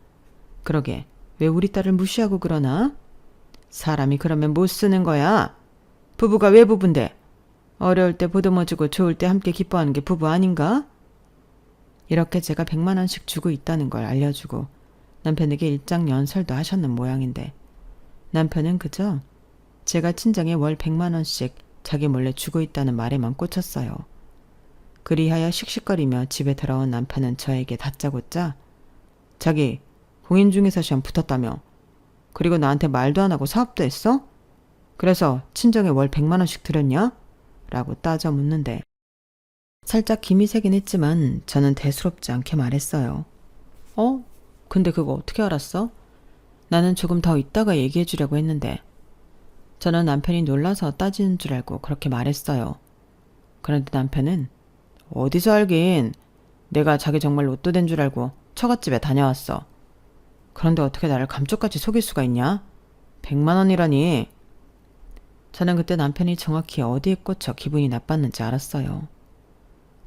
A: 그러게, 왜 우리 딸을 무시하고 그러나? 사람이 그러면 못 쓰는 거야. 부부가 왜 부부인데? 어려울 때 보듬어주고 좋을 때 함께 기뻐하는 게 부부 아닌가? 이렇게 제가 100만 원씩 주고 있다는 걸 알려주고 남편에게 일장연설도 하셨는 모양인데 남편은 그저 제가 친정에 월 100만 원씩 자기 몰래 주고 있다는 말에만 꽂혔어요. 그리하여 씩씩거리며 집에 들어온 남편은 저에게 다짜고짜 자기 공인중개사 시험 붙었다며. 그리고 나한테 말도 안 하고 사업도 했어? 그래서 친정에 월 100만 원씩 들였냐? 라고 따져 묻는데 살짝 김이 새긴 했지만 저는 대수롭지 않게 말했어요. 근데 그거 어떻게 알았어? 나는 조금 더 있다가 얘기해 주려고 했는데 저는 남편이 놀라서 따지는 줄 알고 그렇게 말했어요. 그런데 남편은 어디서 알긴 내가 자기 정말 로또 된 줄 알고 처갓집에 다녀왔어. 그런데 어떻게 나를 감쪽같이 속일 수가 있냐? 100만 원이라니. 저는 그때 남편이 정확히 어디에 꽂혀 기분이 나빴는지 알았어요.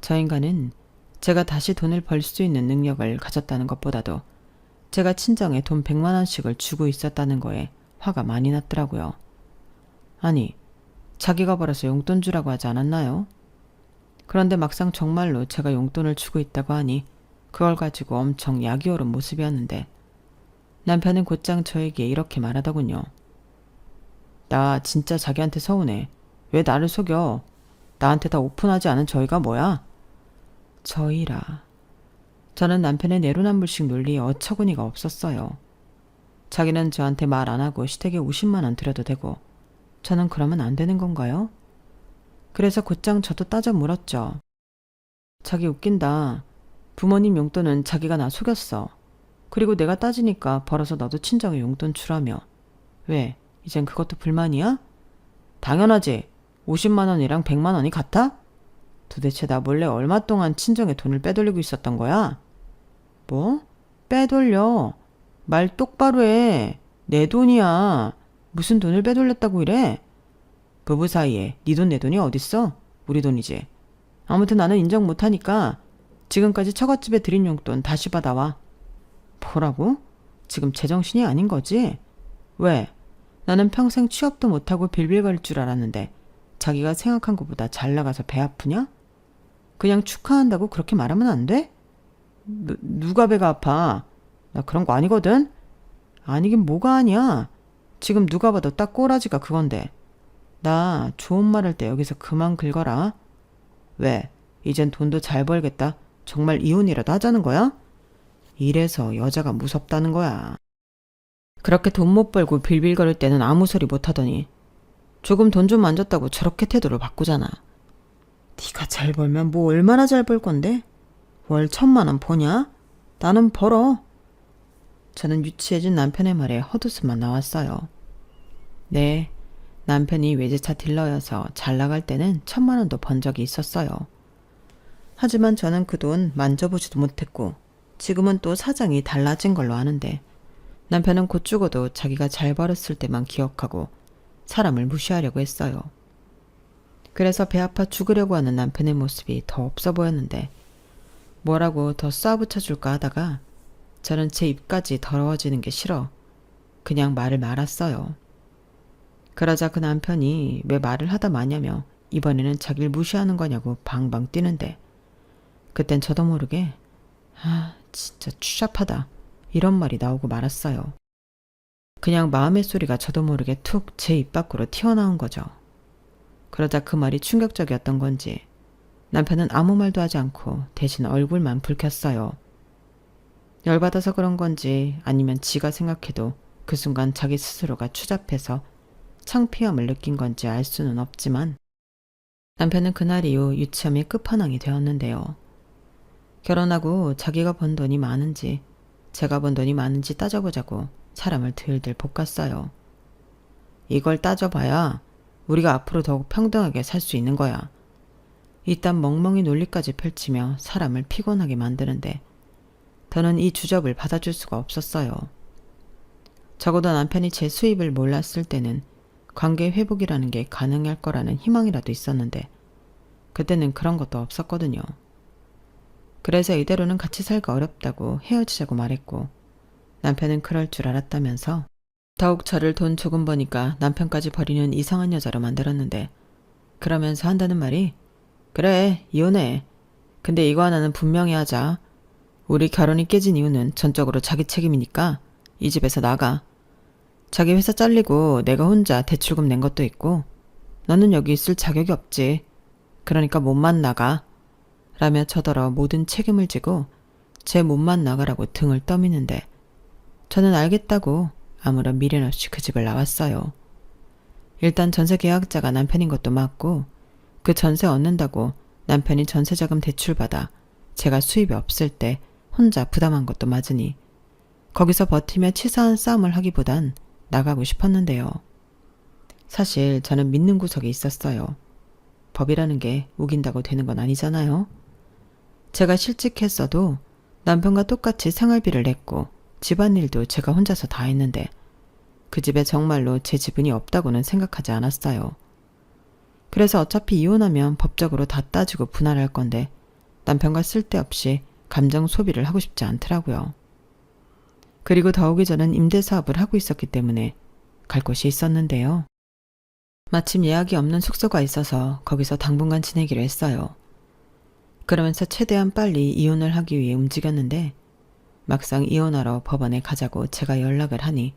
A: 저 인간은 제가 다시 돈을 벌 수 있는 능력을 가졌다는 것보다도 제가 친정에 돈 100만 원씩을 주고 있었다는 거에 화가 많이 났더라고요. 아니, 자기가 벌어서 용돈 주라고 하지 않았나요? 그런데 막상 정말로 제가 용돈을 주고 있다고 하니 그걸 가지고 엄청 약이 오른 모습이었는데 남편은 곧장 저에게 이렇게 말하더군요. 나 진짜 자기한테 서운해. 왜 나를 속여? 나한테 다 오픈하지 않은 저희가 뭐야? 저희라. 저는 남편의 내로남불식 논리에 어처구니가 없었어요. 자기는 저한테 말 안 하고 시댁에 50만 원 드려도 되고 저는 그러면 안 되는 건가요? 그래서 곧장 저도 따져 물었죠. 자기 웃긴다. 부모님 용돈은 자기가 나 속였어. 그리고 내가 따지니까 벌어서 너도 친정에 용돈 주라며. 왜? 이젠 그것도 불만이야? 당연하지. 50만 원이랑 100만 원이 같아? 도대체 나 몰래 얼마 동안 친정에 돈을 빼돌리고 있었던 거야? 뭐? 빼돌려? 말 똑바로 해. 내 돈이야. 무슨 돈을 빼돌렸다고 이래? 부부 사이에 네 돈 내 돈이 어딨어? 우리 돈이지. 아무튼 나는 인정 못하니까 지금까지 처갓집에 들인 용돈 다시 받아와. 뭐라고? 지금 제정신이 아닌 거지? 왜? 나는 평생 취업도 못하고 빌빌거릴 줄 알았는데 자기가 생각한 것보다 잘 나가서 배 아프냐? 그냥 축하한다고 그렇게 말하면 안 돼? 누가 배가 아파? 나 그런 거 아니거든? 아니긴 뭐가 아니야. 지금 누가 봐도 딱 꼬라지가 그건데. 나 좋은 말 할 때 여기서 그만 긁어라. 왜? 이젠 돈도 잘 벌겠다. 정말 이혼이라도 하자는 거야? 이래서 여자가 무섭다는 거야. 그렇게 돈 못 벌고 빌빌거릴 때는 아무 소리 못 하더니 조금 돈 좀 만졌다고 저렇게 태도를 바꾸잖아. 네가 잘 벌면 뭐 얼마나 잘 벌 건데? 월 1,000만 원 버냐? 나는 벌어. 저는 유치해진 남편의 말에 헛웃음만 나왔어요. 네, 남편이 외제차 딜러여서 잘 나갈 때는 1,000만 원도 번 적이 있었어요. 하지만 저는 그 돈 만져보지도 못했고 지금은 또 사정이 달라진 걸로 아는데 남편은 곧 죽어도 자기가 잘 벌었을 때만 기억하고 사람을 무시하려고 했어요. 그래서 배 아파 죽으려고 하는 남편의 모습이 더 없어 보였는데 뭐라고 더 쏴붙여줄까 하다가 저는 제 입까지 더러워지는 게 싫어 그냥 말을 말았어요. 그러자 그 남편이 왜 말을 하다 마냐며 이번에는 자기를 무시하는 거냐고 방방 뛰는데 그땐 저도 모르게 진짜 추잡하다 이런 말이 나오고 말았어요. 그냥 마음의 소리가 저도 모르게 툭 제 입 밖으로 튀어나온 거죠. 그러자 그 말이 충격적이었던 건지 남편은 아무 말도 하지 않고 대신 얼굴만 붉혔어요. 열받아서 그런 건지 아니면 지가 생각해도 그 순간 자기 스스로가 추잡해서 창피함을 느낀 건지 알 수는 없지만 남편은 그날 이후 유치함이 끝판왕이 되었는데요. 결혼하고 자기가 번 돈이 많은지 제가 번 돈이 많은지 따져보자고 사람을 들들 볶았어요. 이걸 따져봐야 우리가 앞으로 더욱 평등하게 살 수 있는 거야. 이딴 멍멍이 논리까지 펼치며 사람을 피곤하게 만드는데 저는 이 주접을 받아줄 수가 없었어요. 적어도 남편이 제 수입을 몰랐을 때는 관계 회복이라는 게 가능할 거라는 희망이라도 있었는데 그때는 그런 것도 없었거든요. 그래서 이대로는 같이 살기 어렵다고 헤어지자고 말했고 남편은 그럴 줄 알았다면서 더욱 저를 돈 조금 버니까 남편까지 버리는 이상한 여자로 만들었는데 그러면서 한다는 말이 그래 이혼해. 근데 이거 하나는 분명히 하자. 우리 결혼이 깨진 이유는 전적으로 자기 책임이니까 이 집에서 나가. 자기 회사 잘리고 내가 혼자 대출금 낸 것도 있고 너는 여기 있을 자격이 없지. 그러니까 몸만 나가. 라며 저더러 모든 책임을 지고 제 몸만 나가라고 등을 떠미는데 저는 알겠다고 아무런 미련 없이 그 집을 나왔어요. 일단 전세 계약자가 남편인 것도 맞고 그 전세 얻는다고 남편이 전세자금 대출받아 제가 수입이 없을 때 혼자 부담한 것도 맞으니 거기서 버티며 치사한 싸움을 하기보단 나가고 싶었는데요. 사실 저는 믿는 구석이 있었어요. 법이라는 게 우긴다고 되는 건 아니잖아요. 제가 실직했어도 남편과 똑같이 생활비를 냈고 집안일도 제가 혼자서 다 했는데 그 집에 정말로 제 지분이 없다고는 생각하지 않았어요. 그래서 어차피 이혼하면 법적으로 다 따지고 분할할 건데 남편과 쓸데없이 감정 소비를 하고 싶지 않더라고요. 그리고 더욱이 저는 임대사업을 하고 있었기 때문에 갈 곳이 있었는데요. 마침 예약이 없는 숙소가 있어서 거기서 당분간 지내기로 했어요. 그러면서 최대한 빨리 이혼을 하기 위해 움직였는데 막상 이혼하러 법원에 가자고 제가 연락을 하니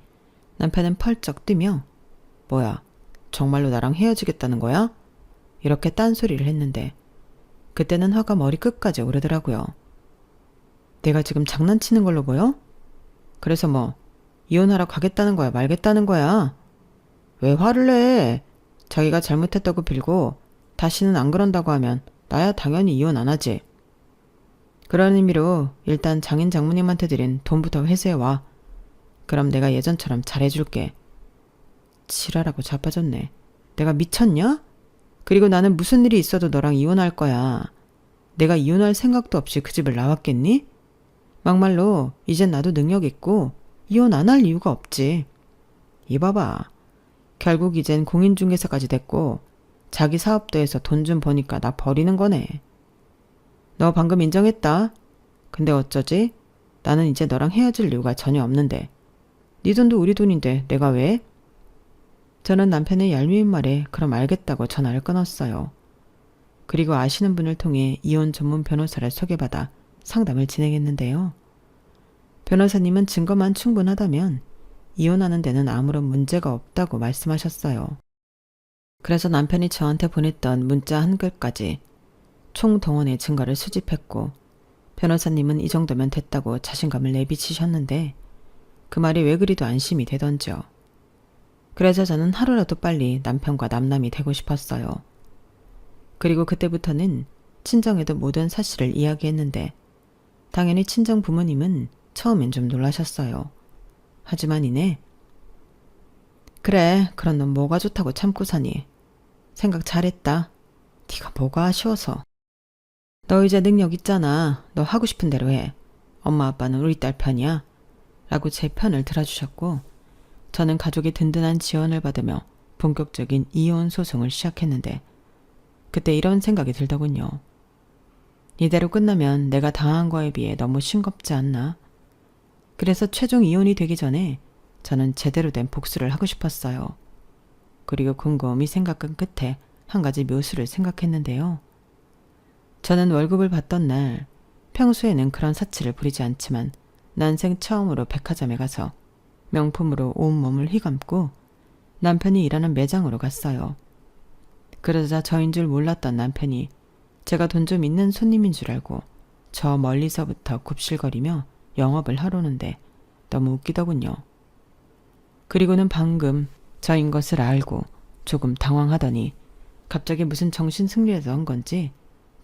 A: 남편은 펄쩍 뛰며 뭐야 정말로 나랑 헤어지겠다는 거야? 이렇게 딴소리를 했는데 그때는 화가 머리끝까지 오르더라고요. 내가 지금 장난치는 걸로 보여? 그래서 뭐 이혼하러 가겠다는 거야 말겠다는 거야? 왜 화를 내? 자기가 잘못했다고 빌고 다시는 안 그런다고 하면 나야 당연히 이혼 안 하지. 그런 의미로 일단 장인 장모님한테 드린 돈부터 회수해와. 그럼 내가 예전처럼 잘해줄게. 지랄하고 자빠졌네. 내가 미쳤냐? 그리고 나는 무슨 일이 있어도 너랑 이혼할 거야. 내가 이혼할 생각도 없이 그 집을 나왔겠니? 막말로 이젠 나도 능력 있고 이혼 안 할 이유가 없지. 이봐봐. 결국 이젠 공인중개사까지 됐고 자기 사업도 해서 돈 좀 버니까 나 버리는 거네. 너 방금 인정했다. 근데 어쩌지? 나는 이제 너랑 헤어질 이유가 전혀 없는데. 네 돈도 우리 돈인데 내가 왜? 저는 남편의 얄미운 말에 그럼 알겠다고 전화를 끊었어요. 그리고 아시는 분을 통해 이혼 전문 변호사를 소개받아 상담을 진행했는데요. 변호사님은 증거만 충분하다면 이혼하는 데는 아무런 문제가 없다고 말씀하셨어요. 그래서 남편이 저한테 보냈던 문자 한글까지 총동원의 증거를 수집했고 변호사님은 이 정도면 됐다고 자신감을 내비치셨는데 그 말이 왜 그리도 안심이 되던지요. 그래서 저는 하루라도 빨리 남편과 남남이 되고 싶었어요. 그리고 그때부터는 친정에도 모든 사실을 이야기했는데 당연히 친정 부모님은 처음엔 좀 놀라셨어요. 하지만 이내 그래 그런 넌 뭐가 좋다고 참고 사니. 생각 잘했다. 네가 뭐가 아쉬워서. 너 이제 능력 있잖아. 너 하고 싶은 대로 해. 엄마 아빠는 우리 딸 편이야. 라고 제 편을 들어주셨고 저는 가족의 든든한 지원을 받으며 본격적인 이혼 소송을 시작했는데 그때 이런 생각이 들더군요. 이대로 끝나면 내가 당한 거에 비해 너무 싱겁지 않나? 그래서 최종 이혼이 되기 전에 저는 제대로 된 복수를 하고 싶었어요. 그리고 곰곰이 생각한 끝에 한 가지 묘수를 생각했는데요. 저는 월급을 받던 날 평소에는 그런 사치를 부리지 않지만 난생 처음으로 백화점에 가서 명품으로 온몸을 휘감고 남편이 일하는 매장으로 갔어요. 그러자 저인 줄 몰랐던 남편이 제가 돈 좀 있는 손님인 줄 알고 저 멀리서부터 굽실거리며 영업을 하려는데 너무 웃기더군요. 그리고는 방금 저인 것을 알고 조금 당황하더니 갑자기 무슨 정신 승리에서 한 건지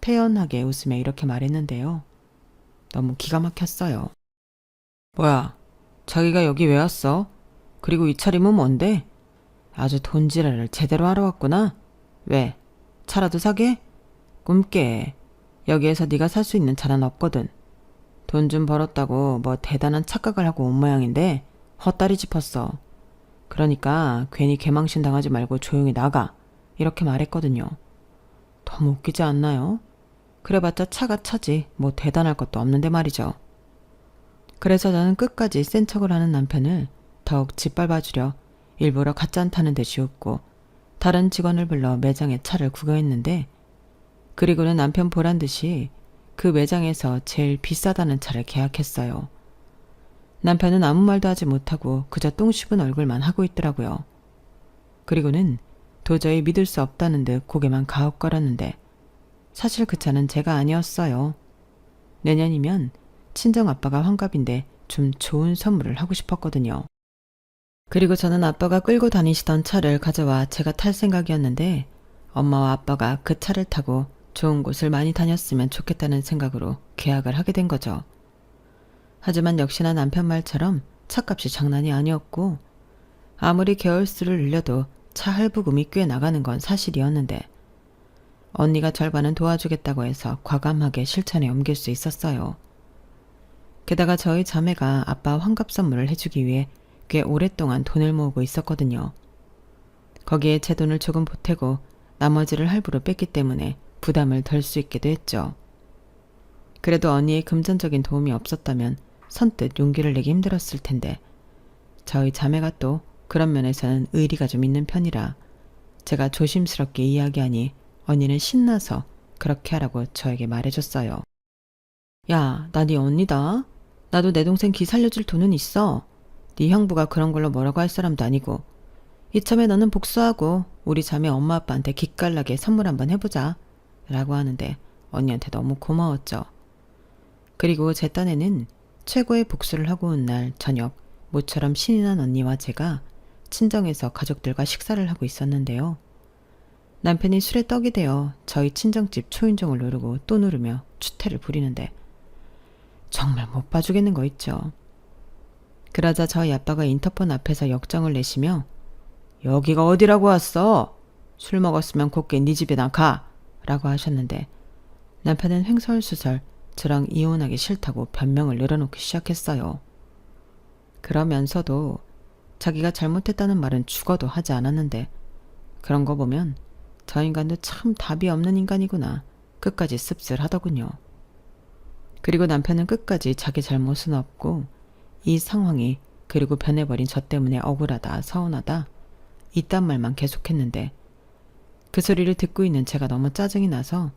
A: 태연하게 웃으며 이렇게 말했는데요. 너무 기가 막혔어요. 뭐야, 자기가 여기 왜 왔어? 그리고 이 차림은 뭔데? 아주 돈지랄을 제대로 하러 왔구나. 왜? 차라도 사게? 꿈깨. 여기에서 네가 살 수 있는 차는 없거든. 돈 좀 벌었다고 뭐 대단한 착각을 하고 온 모양인데 헛다리 짚었어. 그러니까 괜히 개망신 당하지 말고 조용히 나가. 이렇게 말했거든요. 너무 웃기지 않나요? 그래봤자 차가 차지 뭐 대단할 것도 없는데 말이죠. 그래서 저는 끝까지 센 척을 하는 남편을 더욱 짓밟아주려 일부러 가짠 타는 듯이 웃고 다른 직원을 불러 매장에 차를 구경했는데 그리고는 남편 보란 듯이 그 매장에서 제일 비싸다는 차를 계약했어요. 남편은 아무 말도 하지 못하고 그저 똥 씹은 얼굴만 하고 있더라고요. 그리고는 도저히 믿을 수 없다는 듯 고개만 가웃거렸는데 사실 그 차는 제가 아니었어요. 내년이면 친정아빠가 환갑인데 좀 좋은 선물을 하고 싶었거든요. 그리고 저는 아빠가 끌고 다니시던 차를 가져와 제가 탈 생각이었는데 엄마와 아빠가 그 차를 타고 좋은 곳을 많이 다녔으면 좋겠다는 생각으로 계약을 하게 된 거죠. 하지만 역시나 남편 말처럼 차값이 장난이 아니었고 아무리 개월수를 늘려도 차 할부금이 꽤 나가는 건 사실이었는데 언니가 절반은 도와주겠다고 해서 과감하게 실천에 옮길 수 있었어요. 게다가 저희 자매가 아빠 환갑 선물을 해주기 위해 꽤 오랫동안 돈을 모으고 있었거든요. 거기에 제 돈을 조금 보태고 나머지를 할부로 뺐기 때문에 부담을 덜 수 있기도 했죠. 그래도 언니의 금전적인 도움이 없었다면 선뜻 용기를 내기 힘들었을 텐데 저희 자매가 또 그런 면에서는 의리가 좀 있는 편이라 제가 조심스럽게 이야기하니 언니는 신나서 그렇게 하라고 저에게 말해줬어요. 야, 나 네 언니다. 나도 내 동생 기 살려줄 돈은 있어. 네 형부가 그런 걸로 뭐라고 할 사람도 아니고 이참에 너는 복수하고 우리 자매 엄마 아빠한테 기깔나게 선물 한번 해보자 라고 하는데 언니한테 너무 고마웠죠. 그리고 제 딴에는 최고의 복수를 하고 온 날 저녁 모처럼 신이 난 언니와 제가 친정에서 가족들과 식사를 하고 있었는데요. 남편이 술에 떡이 되어 저희 친정집 초인종을 누르고 또 누르며 추태를 부리는데 정말 못 봐주겠는 거 있죠. 그러자 저희 아빠가 인터폰 앞에서 역정을 내시며 여기가 어디라고 왔어? 술 먹었으면 곱게 네 집이나 가! 라고 하셨는데 남편은 횡설수설 저랑 이혼하기 싫다고 변명을 늘어놓기 시작했어요. 그러면서도 자기가 잘못했다는 말은 죽어도 하지 않았는데 그런 거 보면 저 인간도 참 답이 없는 인간이구나 끝까지 씁쓸하더군요. 그리고 남편은 끝까지 자기 잘못은 없고 이 상황이 그리고 변해버린 저 때문에 억울하다 서운하다 이딴 말만 계속했는데 그 소리를 듣고 있는 제가 너무 짜증이 나서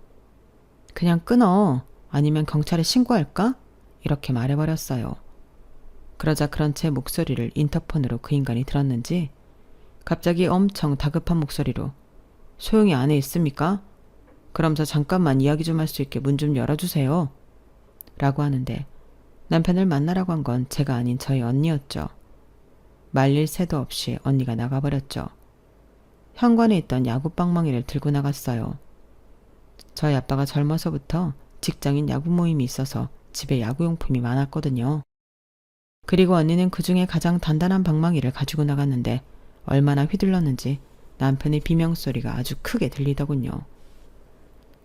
A: 그냥 끊어 아니면 경찰에 신고할까? 이렇게 말해버렸어요. 그러자 그런 제 목소리를 인터폰으로 그 인간이 들었는지 갑자기 엄청 다급한 목소리로 소영이 안에 있습니까? 그럼 저 잠깐만 이야기 좀 할 수 있게 문 좀 열어주세요. 라고 하는데 남편을 만나라고 한 건 제가 아닌 저희 언니였죠. 말릴 새도 없이 언니가 나가버렸죠. 현관에 있던 야구 빵망이를 들고 나갔어요. 저희 아빠가 젊어서부터 직장인 야구 모임이 있어서 집에 야구용품이 많았거든요. 그리고 언니는 그 중에 가장 단단한 방망이를 가지고 나갔는데 얼마나 휘둘렀는지 남편의 비명소리가 아주 크게 들리더군요.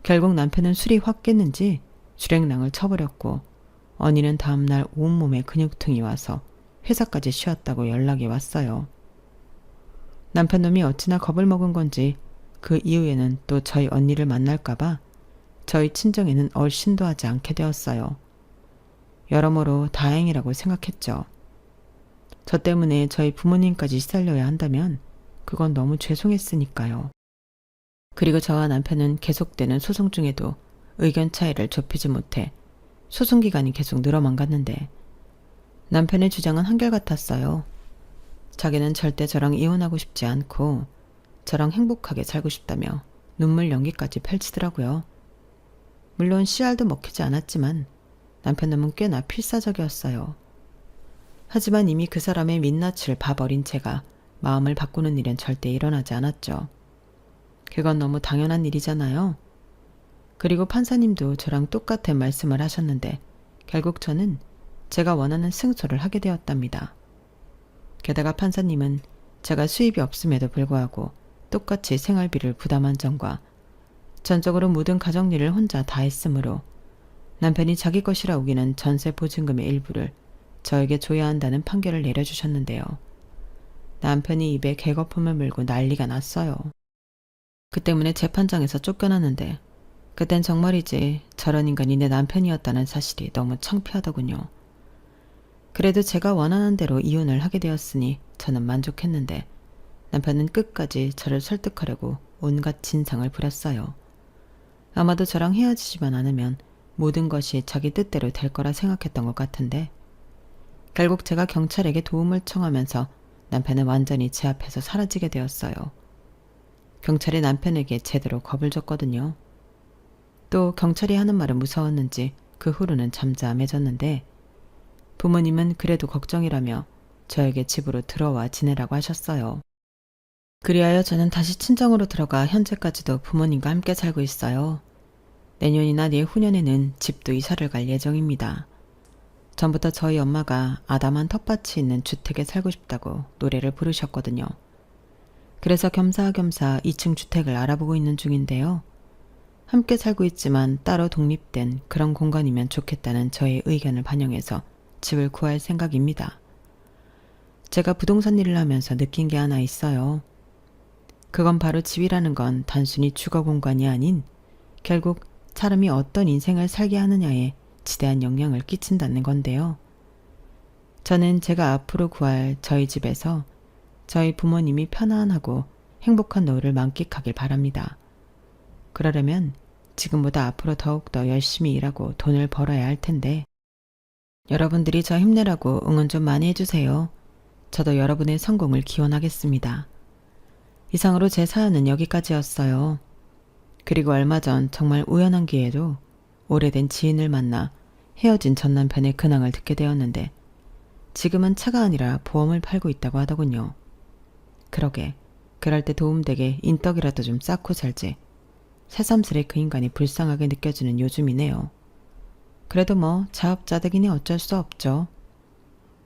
A: 결국 남편은 술이 확 깼는지 주랭랑을 쳐버렸고 언니는 다음날 온몸에 근육통이 와서 회사까지 쉬었다고 연락이 왔어요. 남편 놈이 어찌나 겁을 먹은 건지 그 이후에는 또 저희 언니를 만날까봐 저희 친정에는 얼씬도 하지 않게 되었어요. 여러모로 다행이라고 생각했죠. 저 때문에 저희 부모님까지 시달려야 한다면 그건 너무 죄송했으니까요. 그리고 저와 남편은 계속되는 소송 중에도 의견 차이를 좁히지 못해 소송 기간이 계속 늘어만 갔는데 남편의 주장은 한결같았어요. 자기는 절대 저랑 이혼하고 싶지 않고 저랑 행복하게 살고 싶다며 눈물 연기까지 펼치더라고요. 물론 씨알도 먹히지 않았지만 남편 놈은 꽤나 필사적이었어요. 하지만 이미 그 사람의 민낯을 봐버린 제가 마음을 바꾸는 일은 절대 일어나지 않았죠. 그건 너무 당연한 일이잖아요. 그리고 판사님도 저랑 똑같은 말씀을 하셨는데 결국 저는 제가 원하는 승소를 하게 되었답니다. 게다가 판사님은 제가 수입이 없음에도 불구하고 똑같이 생활비를 부담한 점과 전적으로 모든 가정일을 혼자 다 했으므로 남편이 자기 것이라 우기는 전세 보증금의 일부를 저에게 줘야 한다는 판결을 내려주셨는데요. 남편이 입에 개거품을 물고 난리가 났어요. 그 때문에 재판장에서 쫓겨났는데 그땐 정말이지 저런 인간이 내 남편이었다는 사실이 너무 창피하더군요. 그래도 제가 원하는 대로 이혼을 하게 되었으니 저는 만족했는데 남편은 끝까지 저를 설득하려고 온갖 진상을 부렸어요. 아마도 저랑 헤어지지만 않으면 모든 것이 자기 뜻대로 될 거라 생각했던 것 같은데 결국 제가 경찰에게 도움을 청하면서 남편은 완전히 제 앞에서 사라지게 되었어요. 경찰이 남편에게 제대로 겁을 줬거든요. 또 경찰이 하는 말은 무서웠는지 그 후로는 잠잠해졌는데 부모님은 그래도 걱정이라며 저에게 집으로 들어와 지내라고 하셨어요. 그리하여 저는 다시 친정으로 들어가 현재까지도 부모님과 함께 살고 있어요. 내년이나 내후년에는 집도 이사를 갈 예정입니다. 전부터 저희 엄마가 아담한 텃밭이 있는 주택에 살고 싶다고 노래를 부르셨거든요. 그래서 겸사겸사 2층 주택을 알아보고 있는 중인데요. 함께 살고 있지만 따로 독립된 그런 공간이면 좋겠다는 저의 의견을 반영해서 집을 구할 생각입니다. 제가 부동산 일을 하면서 느낀 게 하나 있어요. 그건 바로 집이라는 건 단순히 주거 공간이 아닌 결국 사람이 어떤 인생을 살게 하느냐에 지대한 영향을 끼친다는 건데요. 저는 제가 앞으로 구할 저희 집에서 저희 부모님이 편안하고 행복한 노후를 만끽하길 바랍니다. 그러려면 지금보다 앞으로 더욱더 열심히 일하고 돈을 벌어야 할 텐데 여러분들이 저 힘내라고 응원 좀 많이 해주세요. 저도 여러분의 성공을 기원하겠습니다. 이상으로 제 사연은 여기까지였어요. 그리고 얼마 전 정말 우연한 기회로 오래된 지인을 만나 헤어진 전 남편의 근황을 듣게 되었는데 지금은 차가 아니라 보험을 팔고 있다고 하더군요. 그러게 그럴 때 도움되게 인떡이라도 좀 쌓고 살지. 새삼스레 그 인간이 불쌍하게 느껴지는 요즘이네요. 그래도 뭐 자업자득이니 어쩔 수 없죠.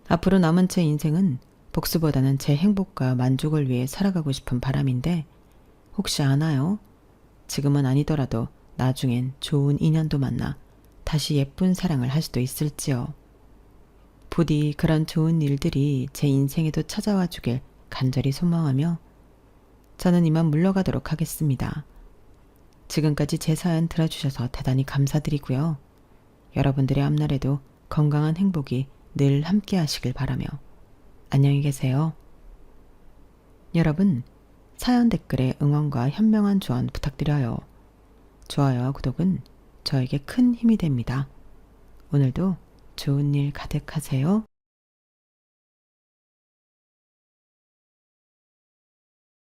A: 앞으로 남은 제 인생은 복수보다는 제 행복과 만족을 위해 살아가고 싶은 바람인데 혹시 아나요? 지금은 아니더라도 나중엔 좋은 인연도 만나 다시 예쁜 사랑을 할 수도 있을지요. 부디 그런 좋은 일들이 제 인생에도 찾아와 주길 간절히 소망하며 저는 이만 물러가도록 하겠습니다. 지금까지 제 사연 들어주셔서 대단히 감사드리고요. 여러분들의 앞날에도 건강한 행복이 늘 함께 하시길 바라며 안녕히 계세요. 여러분, 사연 댓글에 응원과 현명한 조언 부탁드려요. 좋아요와 구독은 저에게 큰 힘이 됩니다. 오늘도 좋은 일 가득하세요.